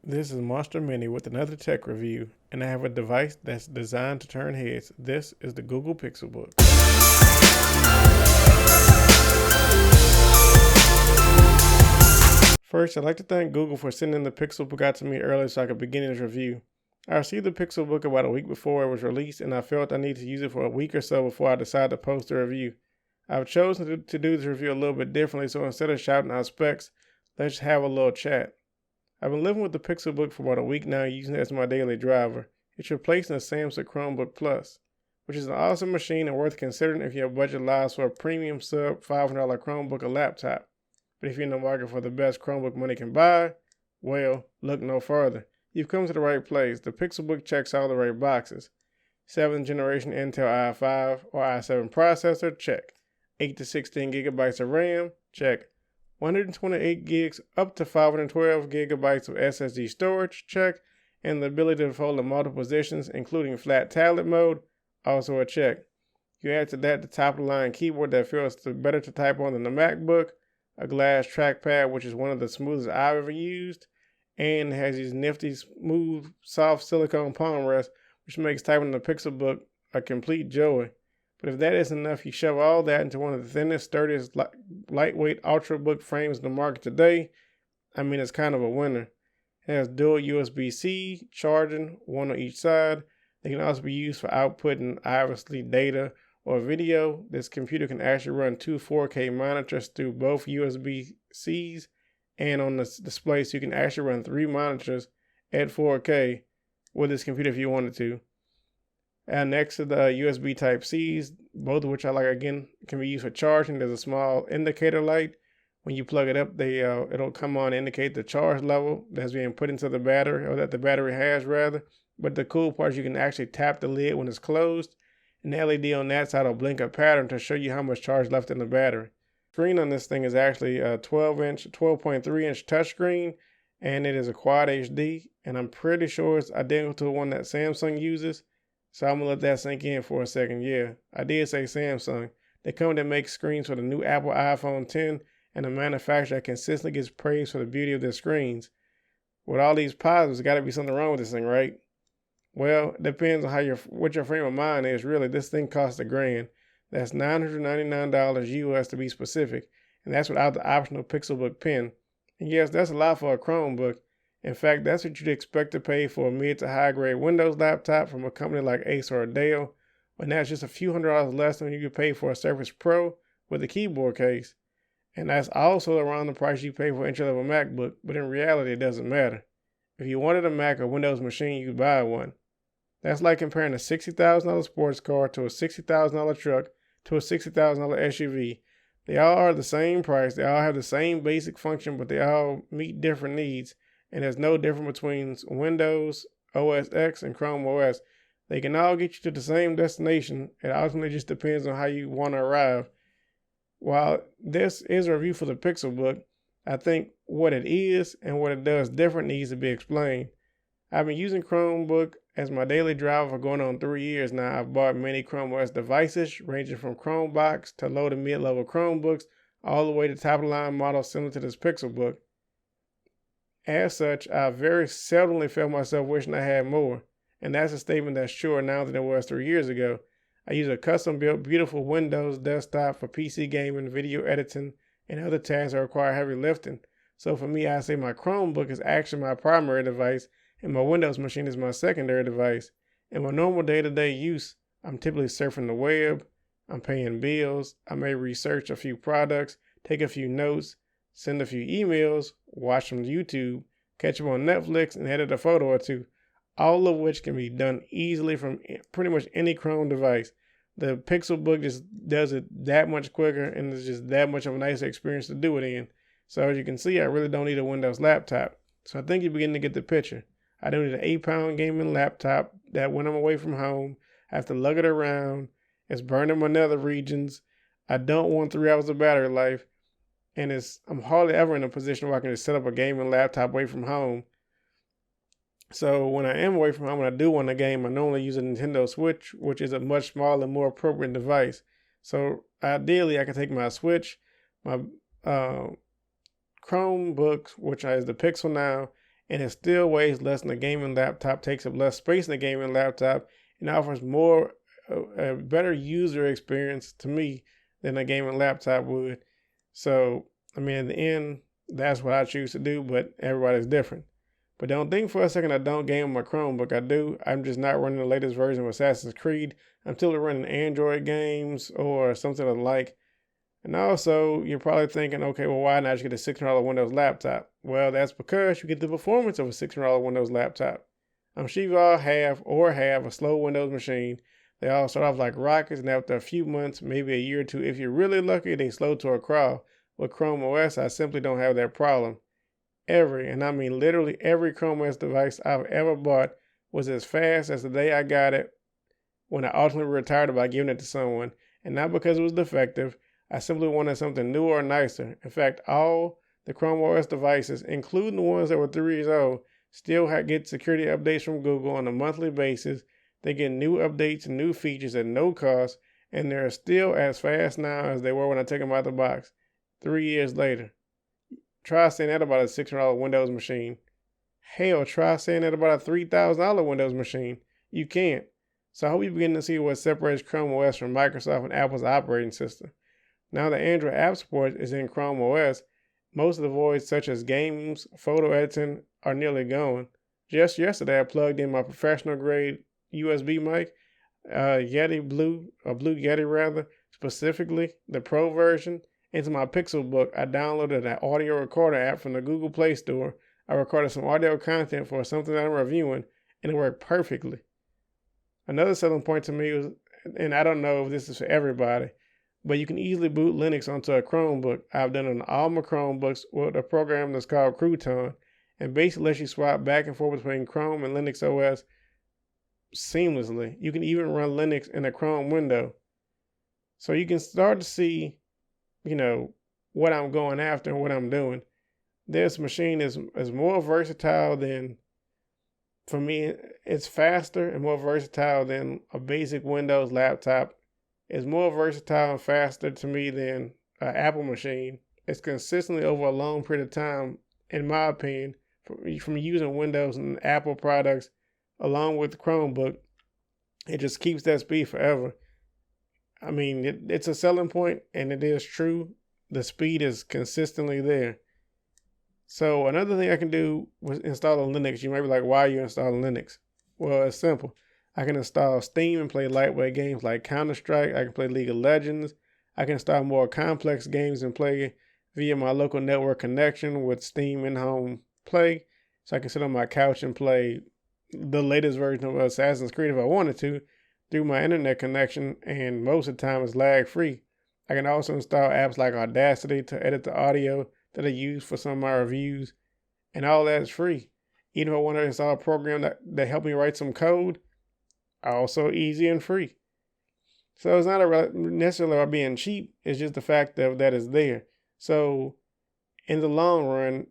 This is Monster Mini with another tech review, and I have a device that's designed to turn heads. This is the Google Pixelbook. First, I'd like to thank Google for sending the Pixelbook out to me early so I could begin this review. I received the Pixelbook about a week before it was released, and I felt I needed to use it for a week or so before I decided to post a review. I've chosen to do this review a little bit differently, so instead of shouting out specs, let's just have a little chat. I've been living with the Pixelbook for about a week now, using it as my daily driver. It's replacing the Samsung Chromebook Plus, which is an awesome machine and worth considering if your budget allows for a premium sub $500 Chromebook or laptop. But if you're in the market for the best Chromebook money can buy, well, look no further. You've come to the right place. The Pixelbook checks all the right boxes. 7th generation Intel i5 or i7 processor, check. 8 to 16 gigabytes of RAM, check. 128 gigs up to 512 gigabytes of SSD storage, check. And the ability to fold in multiple positions, including flat tablet mode, also a check. You add to that the top-of-the-line keyboard that feels better to type on than the MacBook, a glass trackpad which is one of the smoothest I've ever used, and has these nifty, smooth, soft silicone palm rests, which makes typing on the Pixelbook a complete joy. But if that isn't enough, you shove all that into one of the thinnest, sturdiest, lightweight Ultrabook frames in the market today. I mean, it's kind of a winner. It has dual USB-C charging, one on each side. They can also be used for outputting obviously data or video. This computer can actually run two 4K monitors through both USB-Cs and on the display, so you can actually run 3 monitors at 4K with this computer if you wanted to. And next to the USB Type-Cs, both of which I like, again, can be used for charging. There's a small indicator light. When you plug it up, it'll come on and indicate the charge level that's being put into the battery, or that the battery has rather. But the cool part is you can actually tap the lid when it's closed, and the LED on that side will blink a pattern to show you how much charge left in the battery. The screen on this thing is actually a 12.3-inch touchscreen, and it is a Quad HD, and I'm pretty sure it's identical to the one that Samsung uses. So I'm going to let that sink in for a second. Yeah, I did say Samsung. The company that makes screens for the new Apple iPhone X, and the manufacturer that consistently gets praised for the beauty of their screens. With all these positives, there's got to be something wrong with this thing, right? Well, it depends on what your frame of mind is, really. This thing costs $1,000. That's $999 US to be specific, and that's without the optional Pixelbook pen. And yes, that's a lot for a Chromebook. In fact, that's what you'd expect to pay for a mid to high grade Windows laptop from a company like Acer or Dell, and that's just a few $100s less than you could pay for a Surface Pro with a keyboard case. And that's also around the price you pay for an entry-level MacBook, but in reality, it doesn't matter. If you wanted a Mac or Windows machine, you could buy one. That's like comparing a $60,000 sports car to a $60,000 truck to a $60,000 SUV. They all are the same price, they all have the same basic function, but they all meet different needs. And there's no difference between Windows, OS X, and Chrome OS. They can all get you to the same destination. It ultimately just depends on how you want to arrive. While this is a review for the Pixelbook, I think what it is and what it does different needs to be explained. I've been using Chromebook as my daily driver for going on 3 years now. I've bought many Chrome OS devices, ranging from Chromebox to low to mid-level Chromebooks, all the way to top-of-the-line models similar to this Pixelbook. As such, I very seldomly felt myself wishing I had more, and that's a statement that's truer now than it was 3 years ago. I use a custom-built, beautiful Windows desktop for PC gaming, video editing, and other tasks that require heavy lifting. So for me, I say my Chromebook is actually my primary device, and my Windows machine is my secondary device. In my normal day-to-day use, I'm typically surfing the web, I'm paying bills, I may research a few products, take a few notes, send a few emails, watch some YouTube, catch up on Netflix, and edit a photo or two, all of which can be done easily from pretty much any Chrome device. The Pixelbook just does it that much quicker, and it's just that much of a nicer experience to do it in. So as you can see, I really don't need a Windows laptop. So I think you're beginning to get the picture. I don't need an 8-pound gaming laptop that when I'm away from home, I have to lug it around. It's burning my nether regions. I don't want 3 hours of battery life. And I'm hardly ever in a position where I can just set up a gaming laptop away from home. So when I am away from home and I do want a game, I normally use a Nintendo Switch, which is a much smaller, more appropriate device. So ideally, I can take my Switch, my Chromebook, which is the Pixel now, and it still weighs less than a gaming laptop, takes up less space than a gaming laptop, and offers more a better user experience to me than a gaming laptop would. So, I mean, in the end, that's what I choose to do, but everybody's different. But don't think for a second I don't game on my Chromebook. I do. I'm just not running the latest version of Assassin's Creed. I'm still running Android games or something of the like. And also, you're probably thinking, okay, well, why not just get a $600 Windows laptop? Well, that's because you get the performance of a $600 Windows laptop. I'm sure you all have a slow Windows machine. They all start off like rockets, and after a few months, maybe a year or two, if you're really lucky, they slow to a crawl. With Chrome OS, I simply don't have that problem. And I mean literally every Chrome OS device I've ever bought was as fast as the day I got it when I ultimately retired it by giving it to someone. And not because it was defective, I simply wanted something newer or nicer. In fact, all the Chrome OS devices, including the ones that were 3 years old, still get security updates from Google on a monthly basis. They get new updates and new features at no cost, and they're still as fast now as they were when I took them out the box 3 years later. Try saying that about a $600 Windows machine. Hell, try saying that about a $3,000 Windows machine. You can't. So I hope you begin to see what separates Chrome OS from Microsoft and Apple's operating system. Now that Android app support is in Chrome OS, most of the voids such as games, photo editing are nearly gone. Just yesterday, I plugged in my professional grade USB mic, Blue Yeti rather, specifically the Pro version, into my Pixelbook. I downloaded an audio recorder app from the Google Play Store. I recorded some audio content for something that I'm reviewing, and it worked perfectly. Another selling point to me was, and I don't know if this is for everybody, but you can easily boot Linux onto a Chromebook. I've done it on all my Chromebooks with a program that's called Crouton, and basically lets you swap back and forth between Chrome and Linux OS seamlessly. You can even run Linux in a Chrome window. So you can start to see, what I'm going after and what I'm doing. This machine is more versatile than, for me, it's faster and more versatile than a basic Windows laptop. It's more versatile and faster to me than an Apple machine. It's consistently over a long period of time, in my opinion, from using Windows and Apple products along with the Chromebook, it just keeps that speed forever. I mean, it's a selling point, and it is true. The speed is consistently there. So another thing I can do was install a Linux. You might be like, why are you installing Linux? Well, it's simple. I can install Steam and play lightweight games like Counter-Strike. I can play League of Legends. I can install more complex games and play via my local network connection with Steam in-home play. So I can sit on my couch and play the latest version of Assassin's Creed if I wanted to through my internet connection, and most of the time it's lag-free. I can also install apps like Audacity to edit the audio that I use for some of my reviews, and all that is free. Even if I want to install a program that help me write some code, also easy and free. So it's not necessarily about being cheap, it's just the fact that it's there. So in the long run,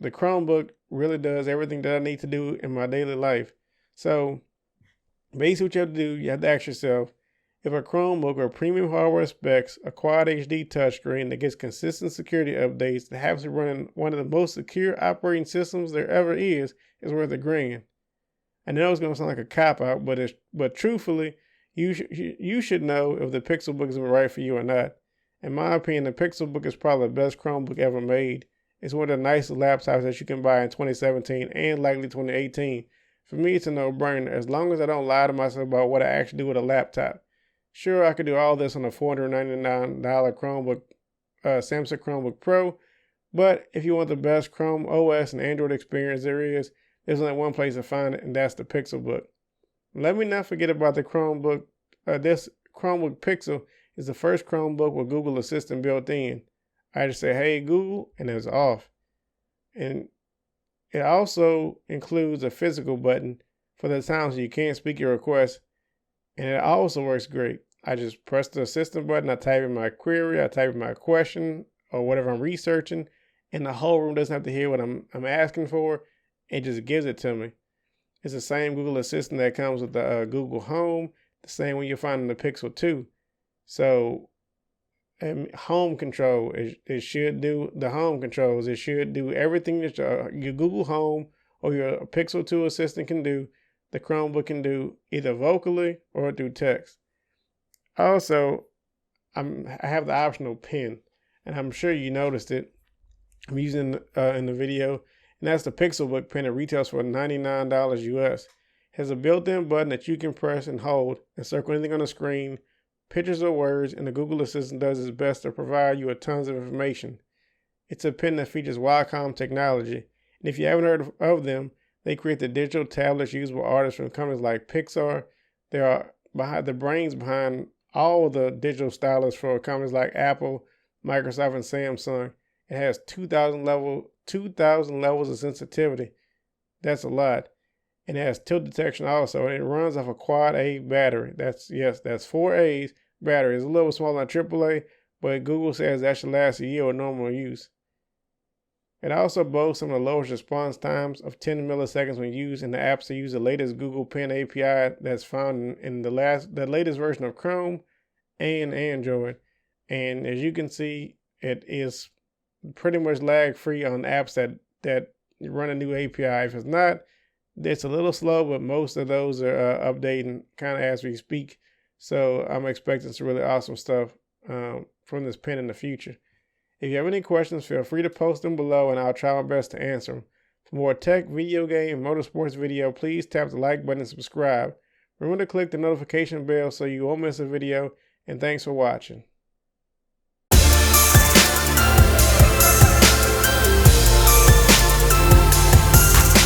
the Chromebook really does everything that I need to do in my daily life. So basically what you have to do, you have to ask yourself, if a Chromebook or premium hardware specs, a Quad HD touchscreen that gets consistent security updates, that happens to run in one of the most secure operating systems there ever is worth a grand. I know it's going to sound like a cop-out, but truthfully, you should know if the Pixelbook is right for you or not. In my opinion, the Pixelbook is probably the best Chromebook ever made. It's one of the nicest laptops that you can buy in 2017 and likely 2018. For me, it's a no-brainer, as long as I don't lie to myself about what I actually do with a laptop. Sure, I could do all this on a $499 Chromebook, Samsung Chromebook Pro, but if you want the best Chrome OS and Android experience there is, there's only one place to find it, and that's the Pixelbook. Let me not forget about the Chromebook. This Chromebook Pixel is the first Chromebook with Google Assistant built in. I just say, hey, Google, and it's off. And it also includes a physical button for the times you can't speak your request, and it also works great. I just press the assistant button, I type in my query, I type in my question, or whatever I'm researching, and the whole room doesn't have to hear what I'm asking for. It just gives it to me. It's the same Google Assistant that comes with the Google Home, the same one you'll find in the Pixel 2. So, home control, it should do the home controls. It should do everything that your Google Home or your Pixel 2 assistant can do, the Chromebook can do either vocally or through text. Also, I have the optional pen, and I'm sure you noticed it. I'm using in the video, and that's the Pixelbook pen. It retails for $99 US. It has a built-in button that you can press and hold and circle anything on the screen, pictures or words, and the Google Assistant does its best to provide you with tons of information. It's a pen that features Wacom technology, and if you haven't heard of them, they create the digital tablets used by artists from companies like Pixar. They are the brains behind all the digital stylus for companies like Apple, Microsoft, and Samsung. It has 2,000 levels of sensitivity. That's a lot. And it has tilt detection also, and it runs off a quad A battery. That's 4 A's battery. It's a little smaller than AAA, but Google says that should last a year with normal use. It also boasts some of the lowest response times of 10 milliseconds when used in the apps that use the latest Google Pen API that's found in the latest version of Chrome and Android. And as you can see, it is pretty much lag-free on apps that run a new API. If it's not, it's a little slow, but most of those are updating kind of as we speak. So I'm expecting some really awesome stuff from this pen in the future. If you have any questions, feel free to post them below, and I'll try my best to answer them. For more tech, video game, and motorsports video, please tap the like button and subscribe. Remember to click the notification bell so you won't miss a video, and thanks for watching.